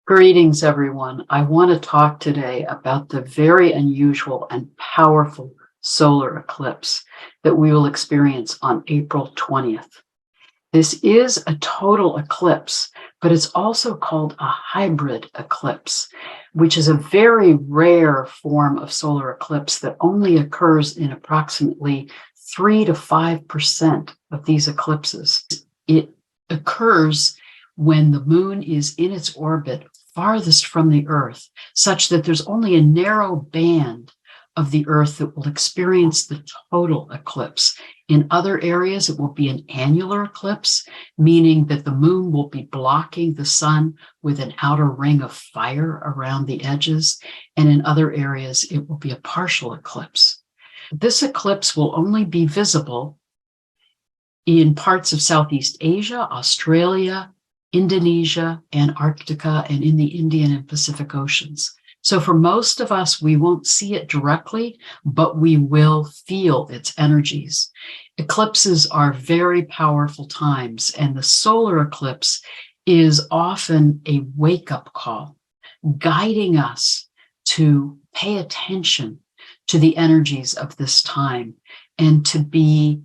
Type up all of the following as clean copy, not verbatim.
Greetings, everyone. I want to talk today about the very unusual and powerful solar eclipse that we will experience on April 20th. This is a total eclipse, but it's also called a hybrid eclipse, which is a very rare form of solar eclipse that only occurs in approximately 3 to 5% of these eclipses. It occurs when the moon is in its orbit farthest from the Earth, such that there's only a narrow band of the Earth that will experience the total eclipse. In other areas, it will be an annular eclipse, meaning that the moon will be blocking the sun with an outer ring of fire around the edges. And in other areas, it will be a partial eclipse. This eclipse will only be visible in parts of Southeast Asia, Australia, Indonesia, Antarctica, and in the Indian and Pacific Oceans. So for most of us, we won't see it directly, but we will feel its energies. Eclipses are very powerful times, and the solar eclipse is often a wake-up call, guiding us to pay attention to the energies of this time and to be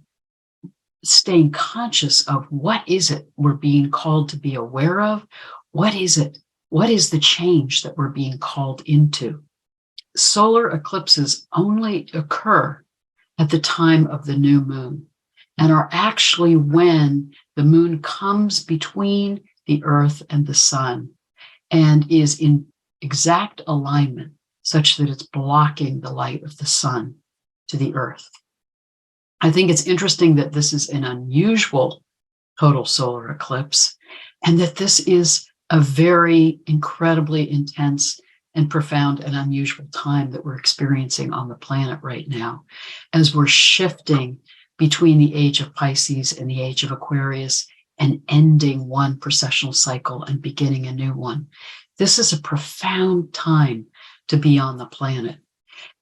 staying conscious of what is it we're being called to be aware of. What is it? What is the change that we're being called into? Solar eclipses only occur at the time of the new moon and are actually when the moon comes between the Earth and the sun and is in exact alignment such that it's blocking the light of the sun to the Earth. I think it's interesting that this is an unusual total solar eclipse and that this is a very incredibly intense and profound and unusual time that we're experiencing on the planet right now as we're shifting between the age of Pisces and the age of Aquarius and ending one precessional cycle and beginning a new one. This is a profound time to be on the planet.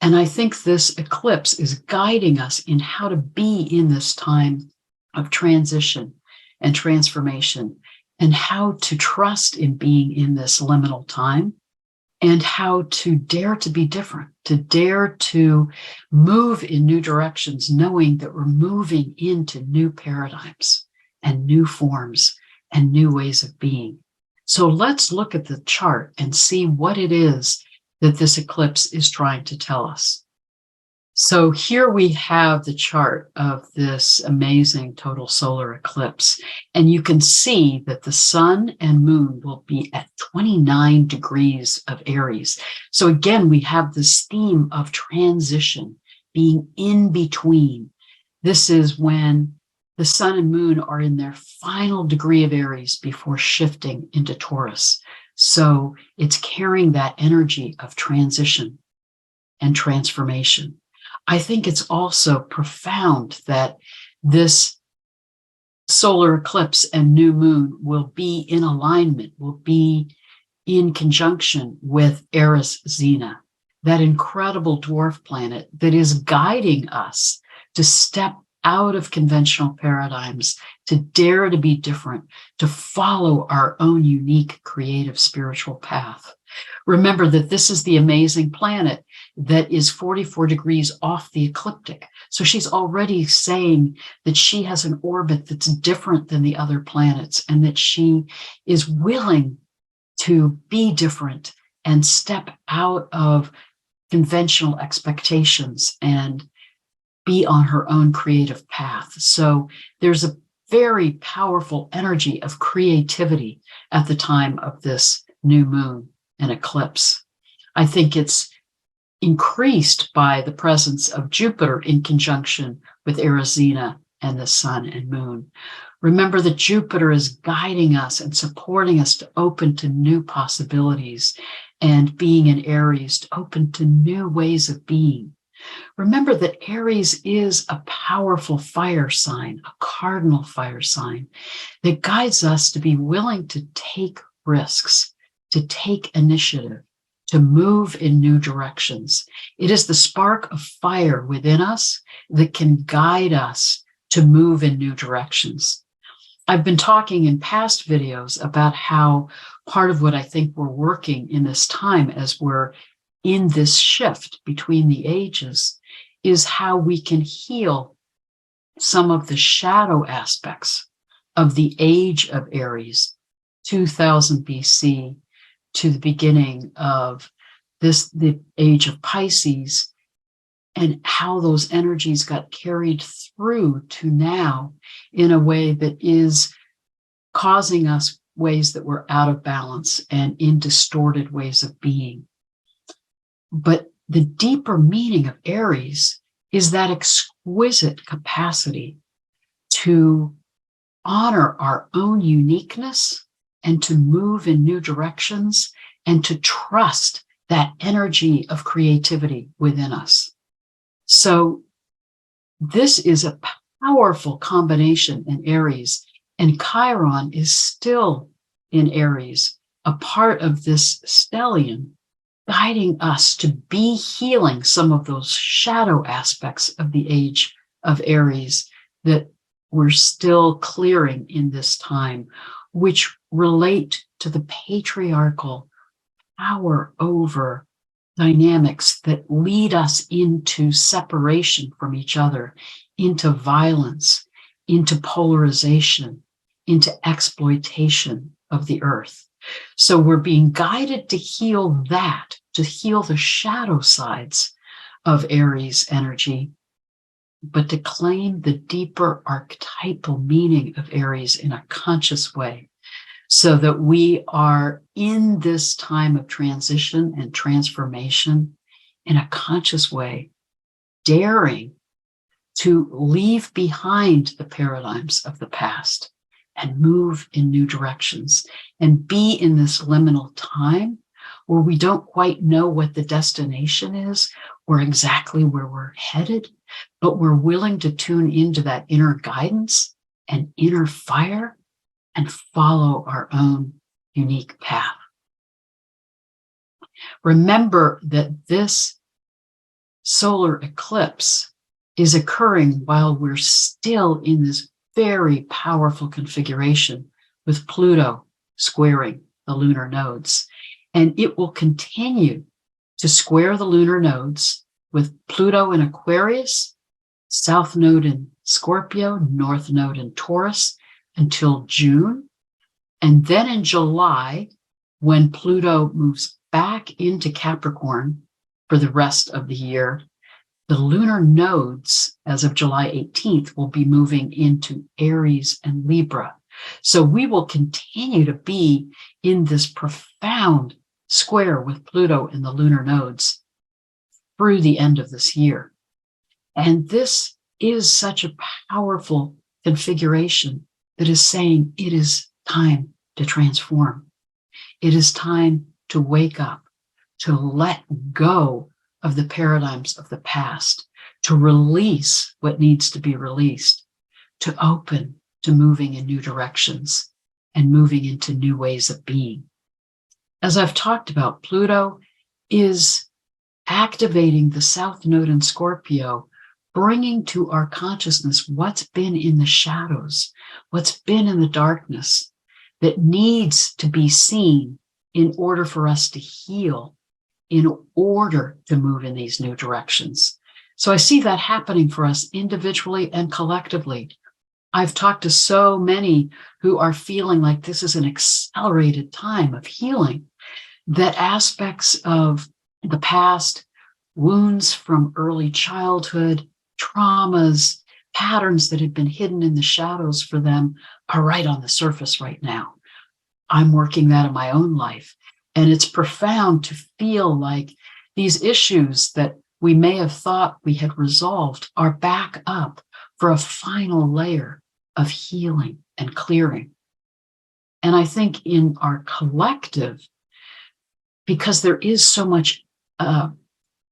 And I think this eclipse is guiding us in how to be in this time of transition and transformation, and how to trust in being in this liminal time, and how to dare to be different, to dare to move in new directions, knowing that we're moving into new paradigms and new forms and new ways of being. So let's look at the chart and see what it is that this eclipse is trying to tell us. So here we have the chart of this amazing total solar eclipse, and you can see that the sun and moon will be at 29 degrees of Aries. So again, we have this theme of transition, being in between. This is when the sun and moon are in their final degree of Aries before shifting into Taurus. So it's carrying that energy of transition and transformation. I think it's also profound that this solar eclipse and new moon will be in alignment, will be in conjunction with Eris Xena, that incredible dwarf planet that is guiding us to step out of conventional paradigms, to dare to be different, to follow our own unique creative spiritual path. Remember that this is the amazing planet that is 44 degrees off the ecliptic. So she's already saying that she has an orbit that's different than the other planets and that she is willing to be different and step out of conventional expectations and be on her own creative path. So there's a very powerful energy of creativity at the time of this new moon and eclipse. I think it's increased by the presence of Jupiter in conjunction with Eris Xena and the sun and moon. Remember that Jupiter is guiding us and supporting us to open to new possibilities, and being in Aries to open to new ways of being. Remember that Aries is a powerful fire sign, a cardinal fire sign that guides us to be willing to take risks, to take initiative, to move in new directions. It is the spark of fire within us that can guide us to move in new directions. I've been talking in past videos about how part of what I think we're working in this time as we're in this shift between the ages is how we can heal some of the shadow aspects of the age of Aries, 2000 BC to the beginning of the age of Pisces, and how those energies got carried through to now in a way that is causing us ways that we're out of balance and in distorted ways of being. But the deeper meaning of Aries is that exquisite capacity to honor our own uniqueness and to move in new directions and to trust that energy of creativity within us. So this is a powerful combination in Aries, and Chiron is still in Aries, a part of this stellium, guiding us to be healing some of those shadow aspects of the age of Aries that we're still clearing in this time, which relate to the patriarchal power over dynamics that lead us into separation from each other, into violence, into polarization, into exploitation of the earth. So we're being guided to heal that, to heal the shadow sides of Aries energy, but to claim the deeper archetypal meaning of Aries in a conscious way, so that we are in this time of transition and transformation in a conscious way, daring to leave behind the paradigms of the past and move in new directions and be in this liminal time where we don't quite know what the destination is or exactly where we're headed, but we're willing to tune into that inner guidance and inner fire and follow our own unique path. Remember that this solar eclipse is occurring while we're still in this very powerful configuration with Pluto squaring the lunar nodes. And it will continue to square the lunar nodes with Pluto in Aquarius, South Node in Scorpio, North Node in Taurus, until June. And then in July, when Pluto moves back into Capricorn for the rest of the year, the lunar nodes, as of July 18th, will be moving into Aries and Libra. So we will continue to be in this profound square with Pluto in the lunar nodes through the end of this year. And this is such a powerful configuration that is saying it is time to transform. It is time to wake up, to let go of the paradigms of the past, to release what needs to be released, to open to moving in new directions and moving into new ways of being. As I've talked about, Pluto is activating the South Node in Scorpio, bringing to our consciousness what's been in the shadows, what's been in the darkness that needs to be seen in order for us to heal, in order to move in these new directions. So I see that happening for us individually and collectively. I've talked to so many who are feeling like this is an accelerated time of healing, that aspects of the past, wounds from early childhood, traumas, patterns that had been hidden in the shadows for them are right on the surface right now. I'm working that in my own life. And it's profound to feel like these issues that we may have thought we had resolved are back up for a final layer of healing and clearing. And I think in our collective, because there is so much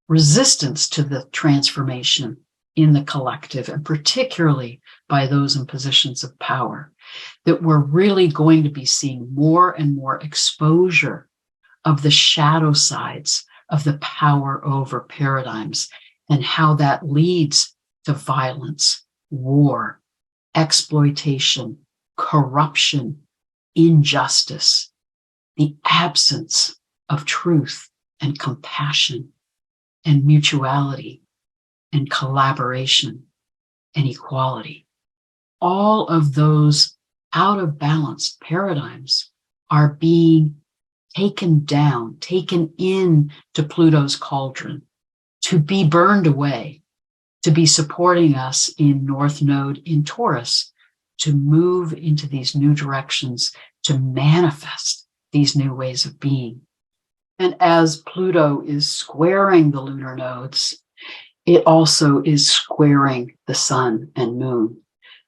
resistance to the transformation in the collective, and particularly by those in positions of power, that we're really going to be seeing more and more exposure of the shadow sides of the power over paradigms and how that leads to violence, war, exploitation, corruption, injustice, the absence of truth and compassion and mutuality and collaboration and equality. All of those out of balance paradigms are being taken down, taken in to Pluto's cauldron to be burned away, to be supporting us in North Node in Taurus, to move into these new directions, to manifest these new ways of being. And as Pluto is squaring the lunar nodes, it also is squaring the sun and moon,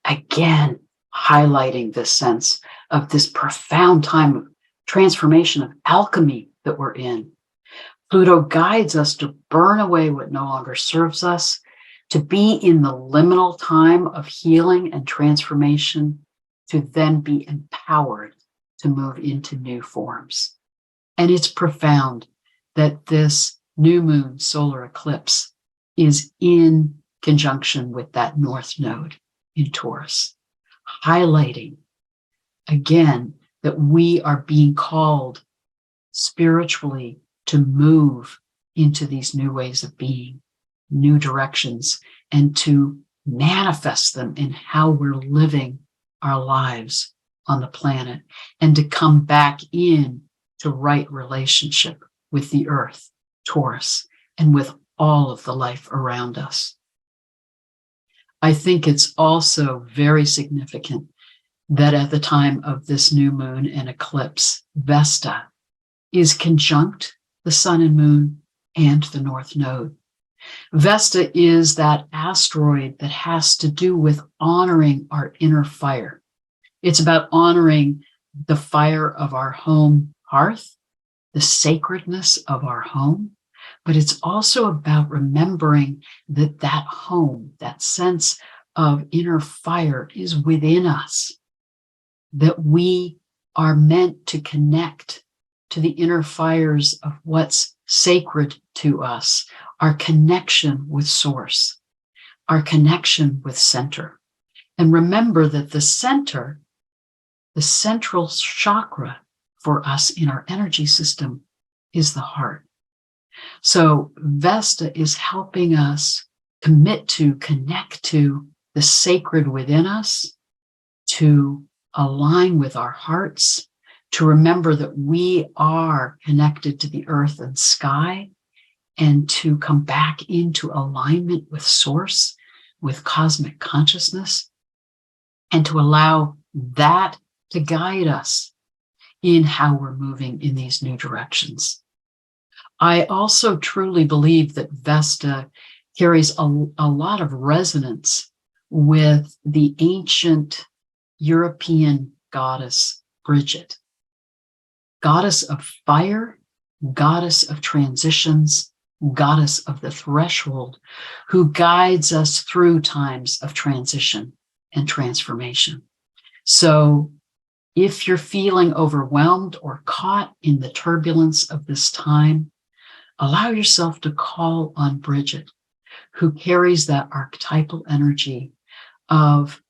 again, highlighting this sense of this profound time of transformation, of alchemy that we're in. Pluto guides us to burn away what no longer serves us, to be in the liminal time of healing and transformation, to then be empowered to move into new forms. And it's profound that this new moon solar eclipse is in conjunction with that North Node in Taurus, highlighting again that we are being called spiritually to move into these new ways of being, new directions, and to manifest them in how we're living our lives on the planet, and to come back in to right relationship with the earth, Taurus, and with all of the life around us. I think it's also very significant that at the time of this new moon and eclipse, Vesta is conjunct the sun and moon and the North Node. Vesta is that asteroid that has to do with honoring our inner fire. It's about honoring the fire of our home hearth, the sacredness of our home, but it's also about remembering that that home, that sense of inner fire is within us, that we are meant to connect to the inner fires of what's sacred to us, our connection with source, our connection with center. And remember that the center, the central chakra for us in our energy system, is the heart. So Vesta is helping us commit to, connect to the sacred within us, to align with our hearts, to remember that we are connected to the earth and sky, and to come back into alignment with source, with cosmic consciousness, and to allow that to guide us in how we're moving in these new directions. I also truly believe that Vesta carries a lot of resonance with the ancient European goddess Bridget, goddess of fire, goddess of transitions, goddess of the threshold, who guides us through times of transition and transformation. So if you're feeling overwhelmed or caught in the turbulence of this time, allow yourself to call on Bridget, who carries that archetypal energy of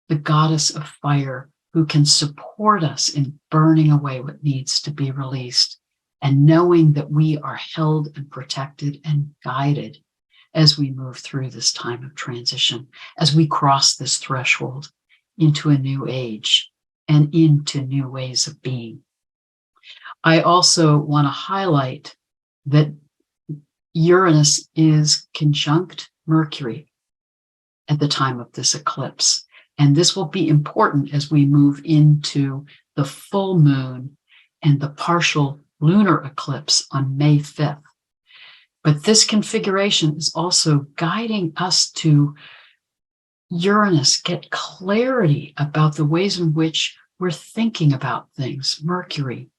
the goddess of fire, who can support us in burning away what needs to be released, and knowing that we are held and protected and guided as we move through this time of transition, as we cross this threshold into a new age and into new ways of being. I also want to highlight that Uranus is conjunct Mercury at the time of this eclipse. And this will be important as we move into the full moon and the partial lunar eclipse on May 5th. But this configuration is also guiding us to Uranus get clarity about the ways in which we're thinking about things, Mercury,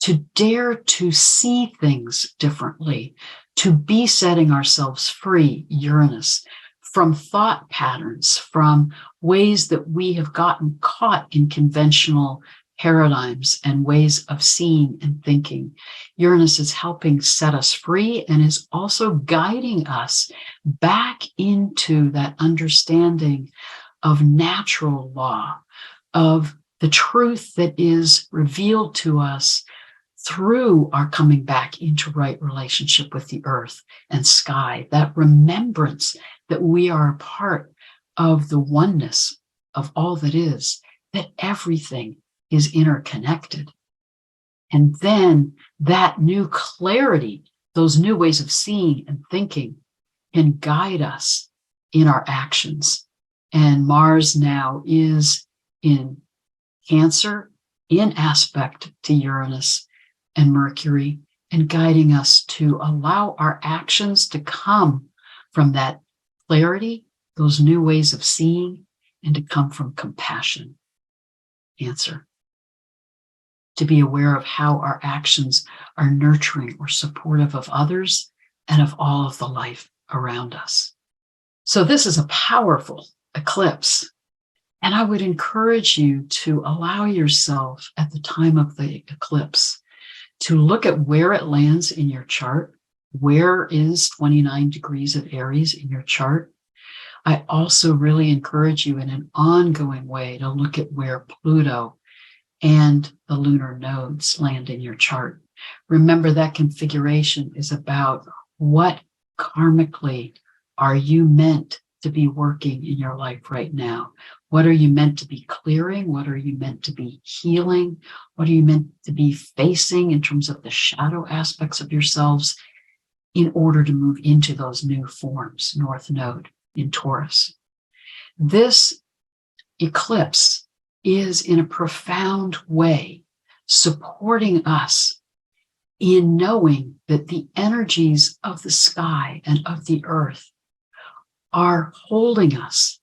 to dare to see things differently, to be setting ourselves free, Uranus, from thought patterns, from ways that we have gotten caught in conventional paradigms and ways of seeing and thinking. Uranus is helping set us free and is also guiding us back into that understanding of natural law, of the truth that is revealed to us through our coming back into right relationship with the earth and sky, that remembrance that we are a part of the oneness of all that is, that everything is interconnected. And then that new clarity, those new ways of seeing and thinking, can guide us in our actions. And Mars now is in Cancer, in aspect to Uranus and Mercury, and guiding us to allow our actions to come from that clarity, those new ways of seeing, and to come from compassion. Cancer. To be aware of how our actions are nurturing or supportive of others and of all of the life around us. So this is a powerful eclipse. And I would encourage you to allow yourself at the time of the eclipse to look at where it lands in your chart. Where is 29 degrees of Aries in your chart? I also really encourage you in an ongoing way to look at where Pluto and the lunar nodes land in your chart. Remember, that configuration is about what karmically are you meant to be working in your life right now? What are you meant to be clearing? What are you meant to be healing? What are you meant to be facing in terms of the shadow aspects of yourselves in order to move into those new forms? North Node in Taurus. This eclipse is in a profound way supporting us in knowing that the energies of the sky and of the earth are holding us,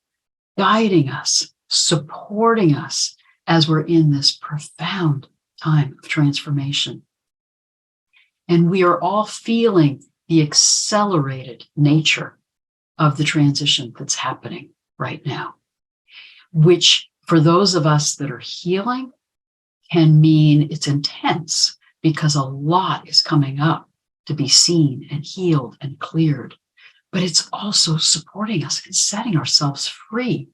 guiding us, supporting us as we're in this profound time of transformation. And we are all feeling the accelerated nature of the transition that's happening right now, which for those of us that are healing can mean it's intense because a lot is coming up to be seen and healed and cleared. But it's also supporting us in setting ourselves free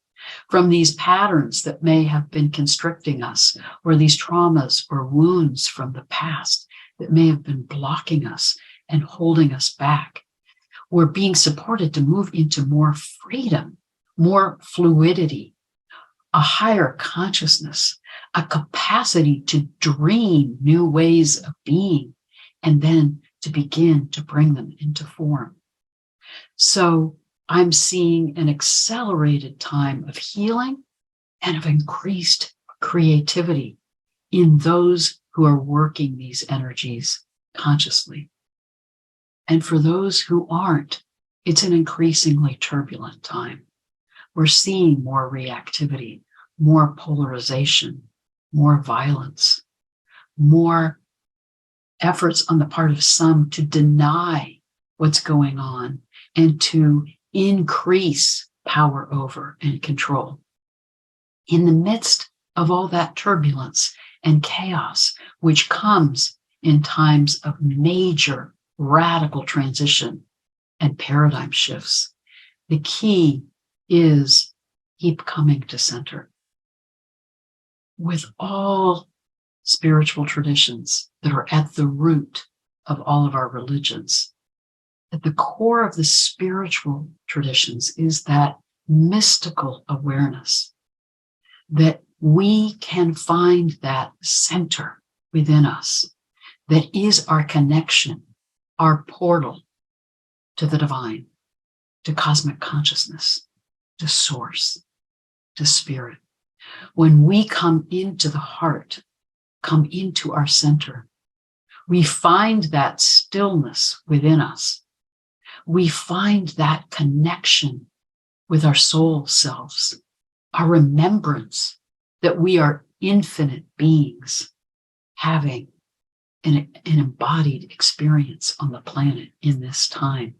from these patterns that may have been constricting us, or these traumas or wounds from the past that may have been blocking us and holding us back. We're being supported to move into more freedom, more fluidity, a higher consciousness, a capacity to dream new ways of being, and then to begin to bring them into form. So I'm seeing an accelerated time of healing and of increased creativity in those who are working these energies consciously. And for those who aren't, it's an increasingly turbulent time. We're seeing more reactivity, more polarization, more violence, more efforts on the part of some to deny what's going on and to increase power over and control. In the midst of all that turbulence and chaos, which comes in times of major radical transition and paradigm shifts, the key is keep coming to center. With all spiritual traditions that are at the root of all of our religions, at the core of the spiritual traditions is that mystical awareness that we can find that center within us that is our connection, our portal to the divine, to cosmic consciousness, to source, to spirit. When we come into the heart, come into our center, we find that stillness within us. We find that connection with our soul selves, our remembrance that we are infinite beings having an embodied experience on the planet in this time.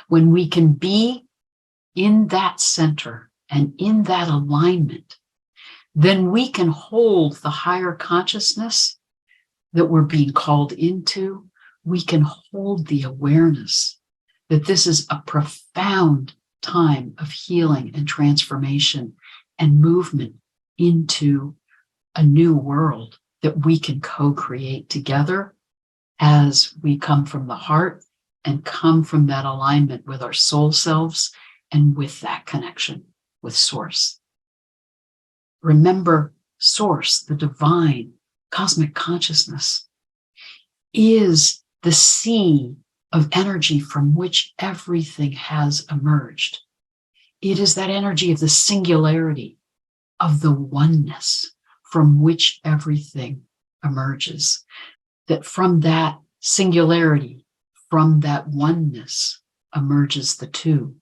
When we can be in that center and in that alignment, then we can hold the higher consciousness that we're being called into. We can hold the awareness that this is a profound time of healing and transformation and movement into a new world that we can co-create together as we come from the heart and come from that alignment with our soul selves and with that connection with Source. Remember, Source, the divine cosmic consciousness, is the sea of energy from which everything has emerged. It is that energy of the singularity, of the oneness from which everything emerges. That from that singularity, from that oneness, emerges the two,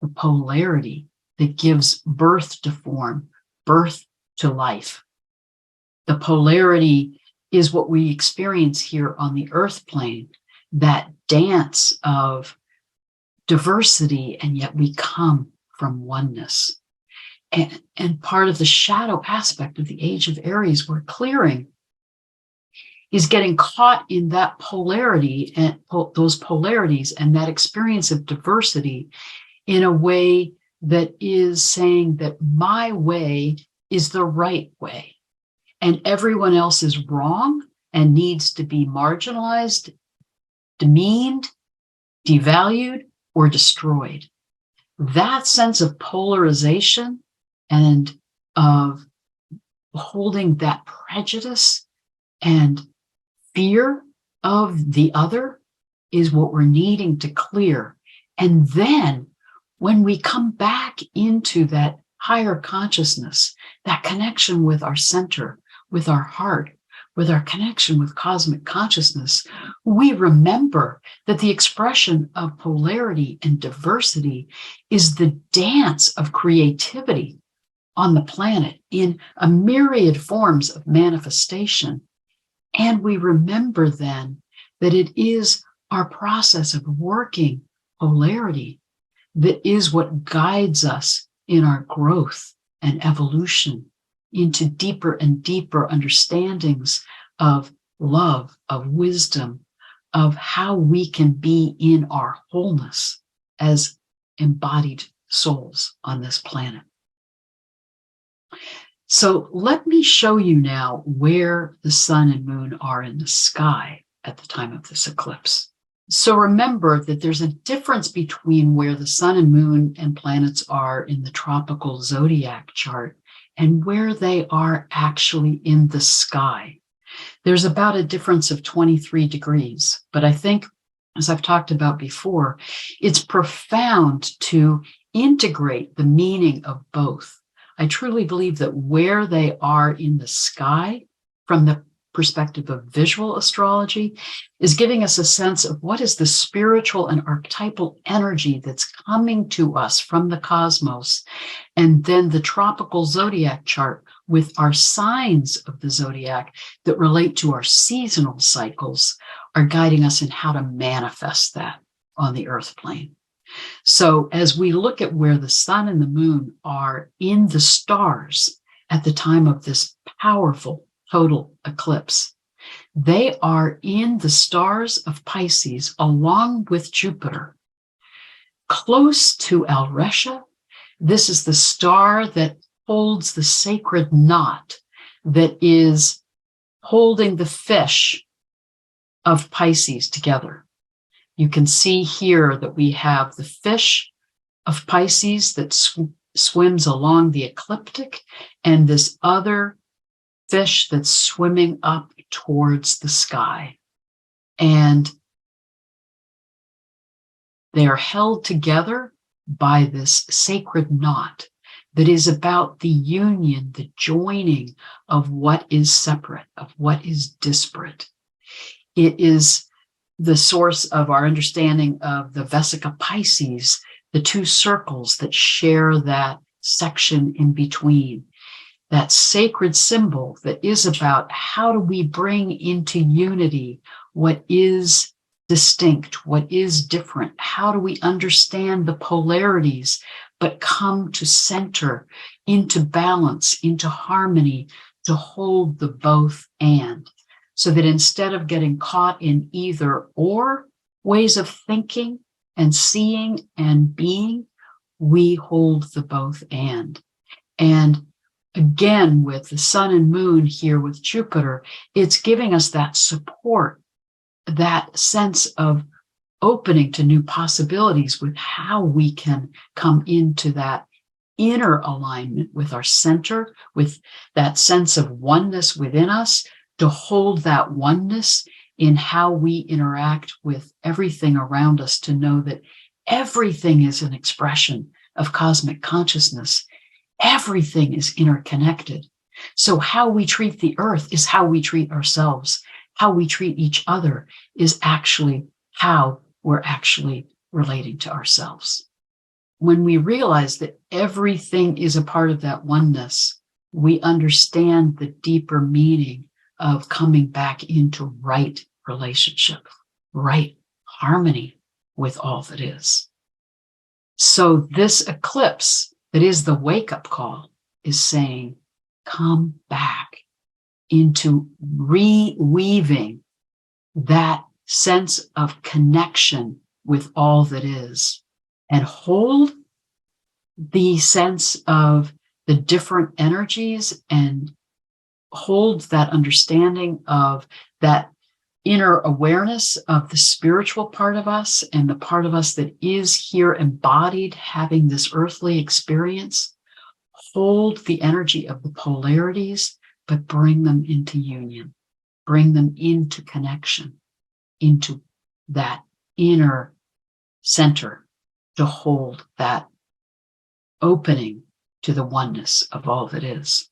the polarity that gives birth to form, birth to life. The polarity is what we experience here on the earth plane, that dance of diversity, and yet we come from oneness. And part of the shadow aspect of the age of Aries we're clearing is getting caught in that polarity and those polarities and that experience of diversity in a way that is saying that my way is the right way and everyone else is wrong and needs to be marginalized, demeaned, devalued, or destroyed. That sense of polarization and of holding that prejudice and fear of the other is what we're needing to clear. And then when we come back into that higher consciousness, that connection with our center, with our heart, with our connection with cosmic consciousness, we remember that the expression of polarity and diversity is the dance of creativity on the planet in a myriad forms of manifestation. And we remember then that it is our process of working polarity that is what guides us in our growth and evolution into deeper and deeper understandings of love, of wisdom, of how we can be in our wholeness as embodied souls on this planet. So let me show you now where the sun and moon are in the sky at the time of this eclipse. So remember that there's a difference between where the sun and moon and planets are in the tropical zodiac chart and where they are actually in the sky. There's about a difference of 23 degrees, but I think, as I've talked about before, it's profound to integrate the meaning of both. I truly believe that where they are in the sky, from the perspective of visual astrology, is giving us a sense of what is the spiritual and archetypal energy that's coming to us from the cosmos. And then the tropical zodiac chart with our signs of the zodiac that relate to our seasonal cycles are guiding us in how to manifest that on the earth plane. So as we look at where the sun and the moon are in the stars at the time of this powerful total eclipse, they are in the stars of Pisces along with Jupiter. Close to Alresha, this is the star that holds the sacred knot that is holding the fish of Pisces together. You can see here that we have the fish of Pisces that swims along the ecliptic and this other fish that's swimming up towards the sky. And they are held together by this sacred knot that is about the union, the joining of what is separate, of what is disparate. It is the source of our understanding of the Vesica Pisces, the two circles that share that section in between. That sacred symbol that is about how do we bring into unity what is distinct, what is different? How do we understand the polarities, but come to center, into balance, into harmony, to hold the both and, so that instead of getting caught in either or ways of thinking and seeing and being, we hold the both and. And again, with the sun and moon here with Jupiter, it's giving us that support, that sense of opening to new possibilities with how we can come into that inner alignment with our center, with that sense of oneness within us, to hold that oneness in how we interact with everything around us, to know that everything is an expression of cosmic consciousness. Everything is interconnected. So how we treat the earth is how we treat ourselves. How we treat each other is actually how we're actually relating to ourselves. When we realize that everything is a part of that oneness, we understand the deeper meaning of coming back into right relationship, right harmony with all that is. So this eclipse that is the wake-up call is saying, come back into reweaving that sense of connection with all that is, and hold the sense of the different energies, and hold that understanding of that inner awareness of the spiritual part of us and the part of us that is here embodied having this earthly experience. Hold the energy of the polarities, but bring them into union, bring them into connection, into that inner center, to hold that opening to the oneness of all that is.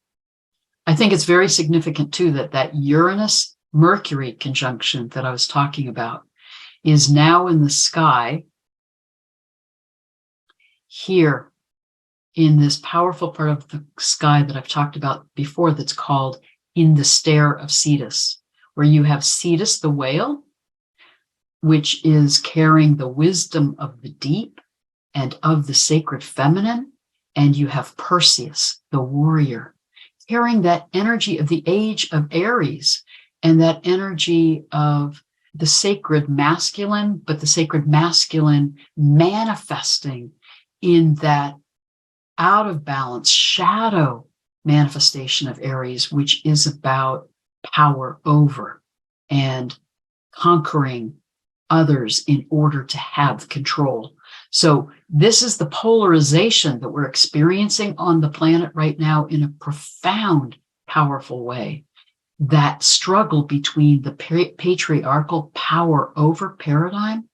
I think it's very significant too that Uranus-Mercury conjunction that I was talking about is now in the sky here in this powerful part of the sky that I've talked about before, that's called in the stare of Cetus, where you have Cetus the whale, which is carrying the wisdom of the deep and of the sacred feminine, and you have Perseus the warrior, carrying that energy of the age of Aries and that energy of the sacred masculine, but the sacred masculine manifesting in that out of balance shadow manifestation of Aries, which is about power over and conquering others in order to have control. So this is the polarization that we're experiencing on the planet right now in a profound, powerful way. That struggle between the patriarchal power over paradigm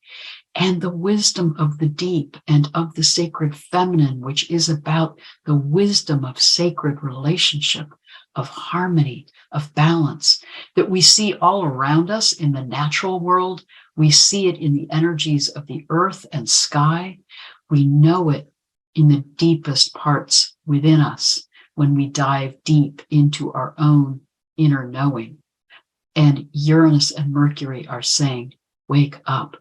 and the wisdom of the deep and of the sacred feminine, which is about the wisdom of sacred relationship, of harmony, of balance, that we see all around us in the natural world. We see it in the energies of the earth and sky. We know it in the deepest parts within us when we dive deep into our own inner knowing. And Uranus and Mercury are saying, wake up.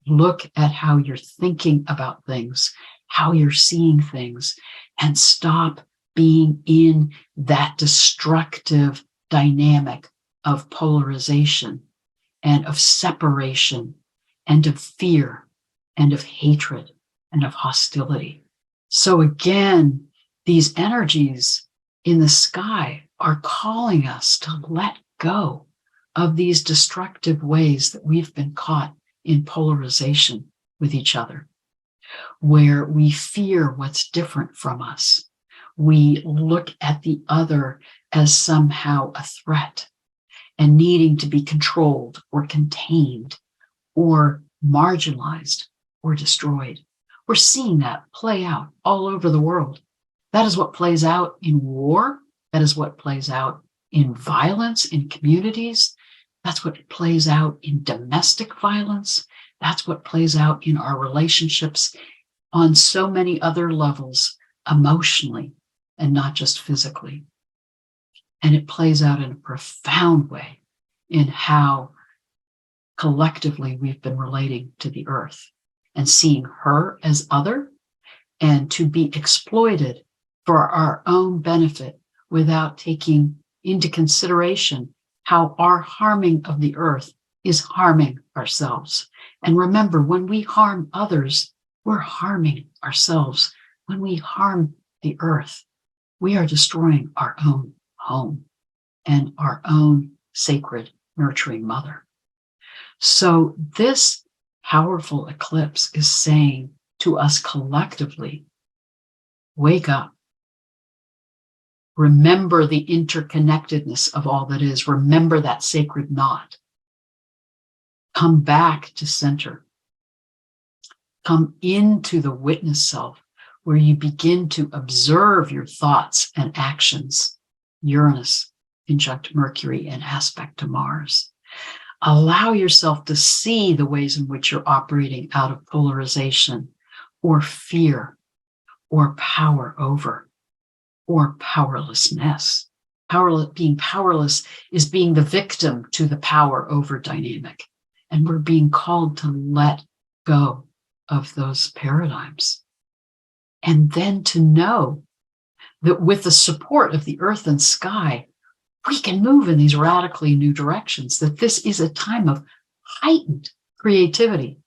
Look at how you're thinking about things, how you're seeing things, and stop being in that destructive dynamic of polarization and of separation and of fear and of hatred and of hostility. So again, these energies in the sky are calling us to let go of these destructive ways that we've been caught in polarization with each other, where we fear what's different from us. We look at the other as somehow a threat and needing to be controlled or contained or marginalized or destroyed. We're seeing that play out all over the world. That is what plays out in war. That is what plays out in violence in communities. That's what plays out in domestic violence. That's what plays out in our relationships on so many other levels, emotionally and not just physically. And it plays out in a profound way in how collectively we've been relating to the earth and seeing her as other and to be exploited for our own benefit without taking into consideration how our harming of the earth is harming ourselves. And remember, when we harm others, we're harming ourselves. When we harm the earth, we are destroying our own home and our own sacred nurturing mother. So this powerful eclipse is saying to us collectively, wake up. Remember the interconnectedness of all that is. Remember that sacred knot. Come back to center. Come into the witness self, where you begin to observe your thoughts and actions. Uranus conjunct Mercury in aspect to Mars. Allow yourself to see the ways in which you're operating out of polarization or fear or power over or powerlessness. Being powerless is being the victim to the power over dynamic. And we're being called to let go of those paradigms. And then to know that with the support of the earth and sky, we can move in these radically new directions, that this is a time of heightened creativity.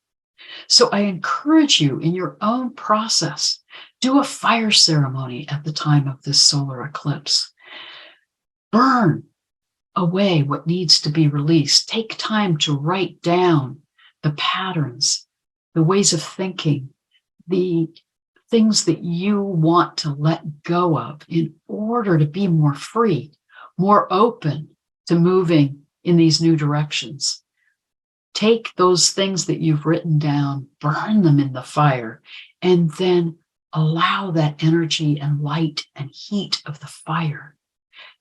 So I encourage you in your own process, do a fire ceremony at the time of this solar eclipse. Burn away what needs to be released. Take time to write down the patterns, the ways of thinking, the things that you want to let go of in order to be more free, more open to moving in these new directions. Take those things that you've written down, burn them in the fire, and then allow that energy and light and heat of the fire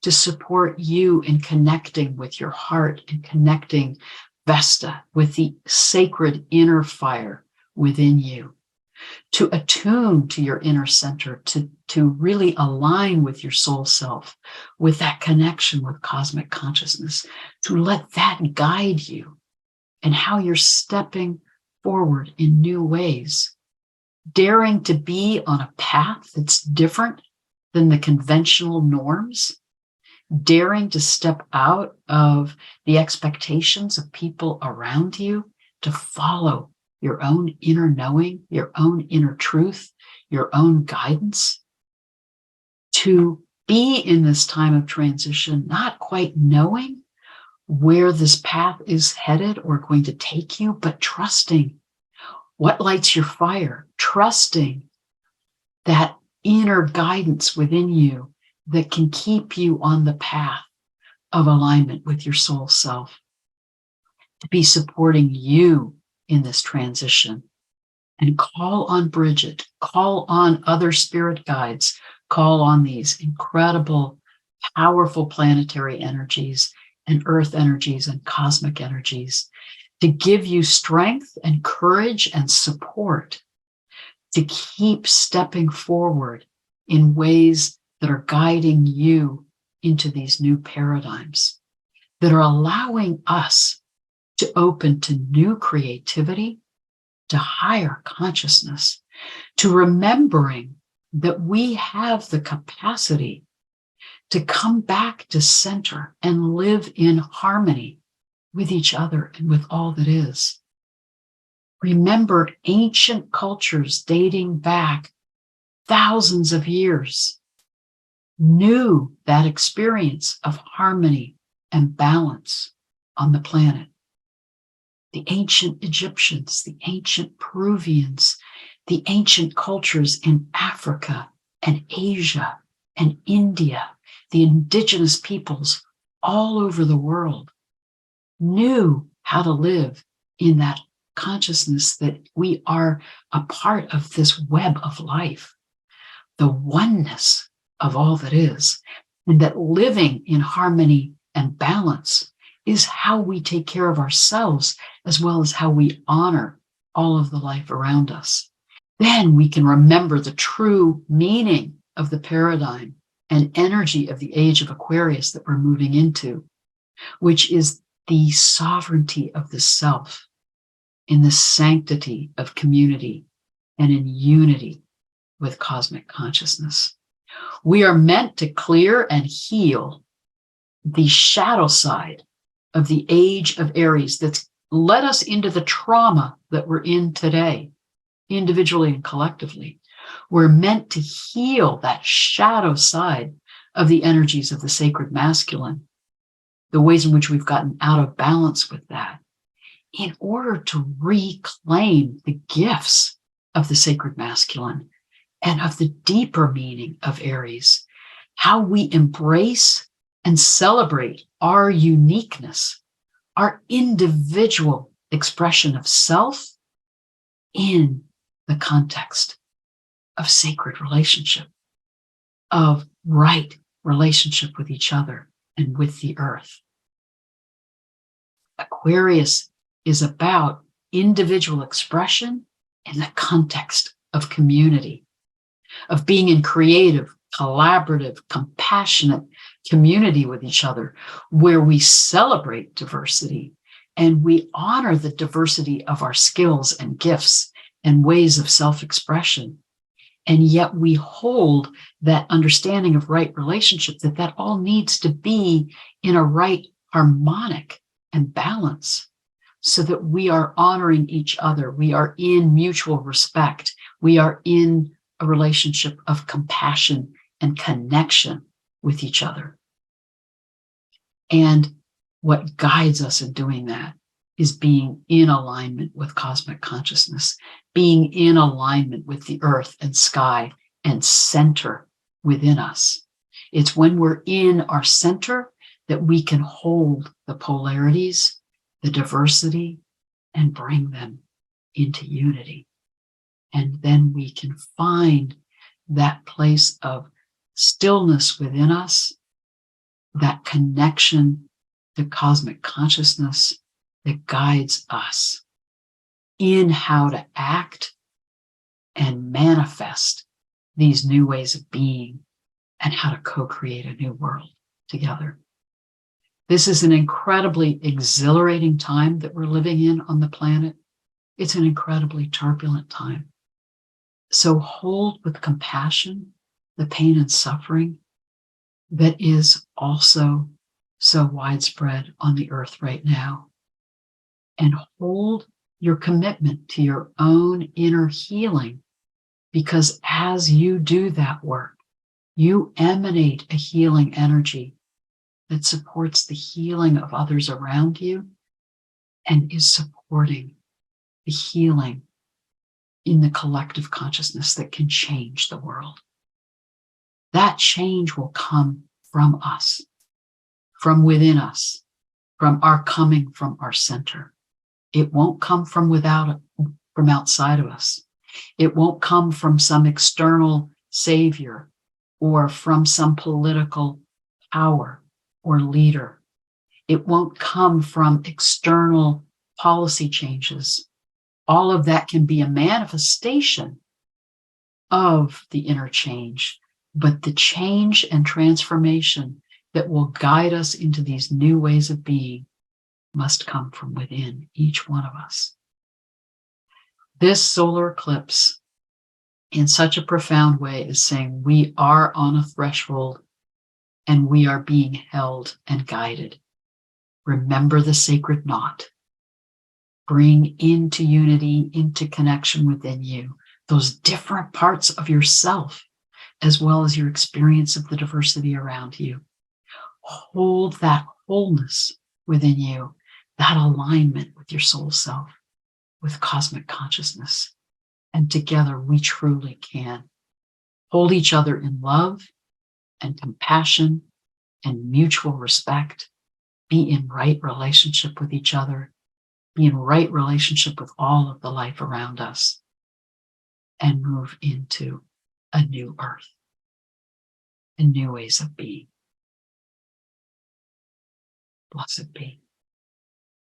to support you in connecting with your heart and connecting Vesta with the sacred inner fire within you, to attune to your inner center, to really align with your soul self, with that connection with cosmic consciousness, to let that guide you and how you're stepping forward in new ways, daring to be on a path that's different than the conventional norms, daring to step out of the expectations of people around you, to follow your own inner knowing, your own inner truth, your own guidance, to be in this time of transition, not quite knowing where this path is headed or going to take you, but trusting what lights your fire, trusting that inner guidance within you that can keep you on the path of alignment with your soul self, to be supporting you in this transition. And call on Bridget, call on other spirit guides, call on these incredible, powerful planetary energies and earth energies and cosmic energies to give you strength and courage and support to keep stepping forward in ways that are guiding you into these new paradigms that are allowing us to open to new creativity, to higher consciousness, to remembering that we have the capacity to come back to center and live in harmony with each other and with all that is. Remember ancient cultures dating back thousands of years knew that experience of harmony and balance on the planet. The ancient Egyptians, the ancient Peruvians, the ancient cultures in Africa and Asia and India, the indigenous peoples all over the world knew how to live in that consciousness that we are a part of this web of life, the oneness of all that is, and that living in harmony and balance is how we take care of ourselves as well as how we honor all of the life around us. Then we can remember the true meaning of the paradigm and energy of the age of Aquarius that we're moving into, which is the sovereignty of the self in the sanctity of community and in unity with cosmic consciousness. We are meant to clear and heal the shadow side of the age of Aries that's led us into the trauma that we're in today, individually and collectively. We're meant to heal that shadow side of the energies of the sacred masculine, the ways in which we've gotten out of balance with that, in order to reclaim the gifts of the sacred masculine and of the deeper meaning of Aries, how we embrace and celebrate our uniqueness, our individual expression of self in the context of sacred relationship, of right relationship with each other and with the earth. Aquarius is about individual expression in the context of community, of being in creative, collaborative, compassionate community with each other, where we celebrate diversity and we honor the diversity of our skills and gifts and ways of self-expression. And yet we hold that understanding of right relationship, that all needs to be in a right harmonic and balance, so that we are honoring each other. We are in mutual respect. We are in a relationship of compassion and connection with each other. And what guides us in doing that is being in alignment with cosmic consciousness, being in alignment with the earth and sky and center within us. It's when we're in our center that we can hold the polarities, the diversity, and bring them into unity. And then we can find that place of stillness within us, that connection to cosmic consciousness that guides us in how to act and manifest these new ways of being and how to co-create a new world together. This is an incredibly exhilarating time that we're living in on the planet. It's an incredibly turbulent time. So hold with compassion the pain and suffering that is also so widespread on the earth right now. And hold your commitment to your own inner healing, because as you do that work, you emanate a healing energy that supports the healing of others around you and is supporting the healing in the collective consciousness that can change the world. That change will come from us, from within us, from our coming from our center. It won't come from from outside of us. It won't come from some external savior or from some political power or leader. It won't come from external policy changes. All of that can be a manifestation of the inner change, but the change and transformation that will guide us into these new ways of being must come from within each one of us. This solar eclipse, in such a profound way, is saying we are on a threshold and we are being held and guided. Remember the sacred knot. Bring into unity, into connection within you, those different parts of yourself, as well as your experience of the diversity around you. Hold that wholeness within you, that alignment with your soul self, with cosmic consciousness. And together we truly can hold each other in love and compassion and mutual respect, be in right relationship with each other, be in right relationship with all of the life around us, and move into a new earth and new ways of being. Blessed be.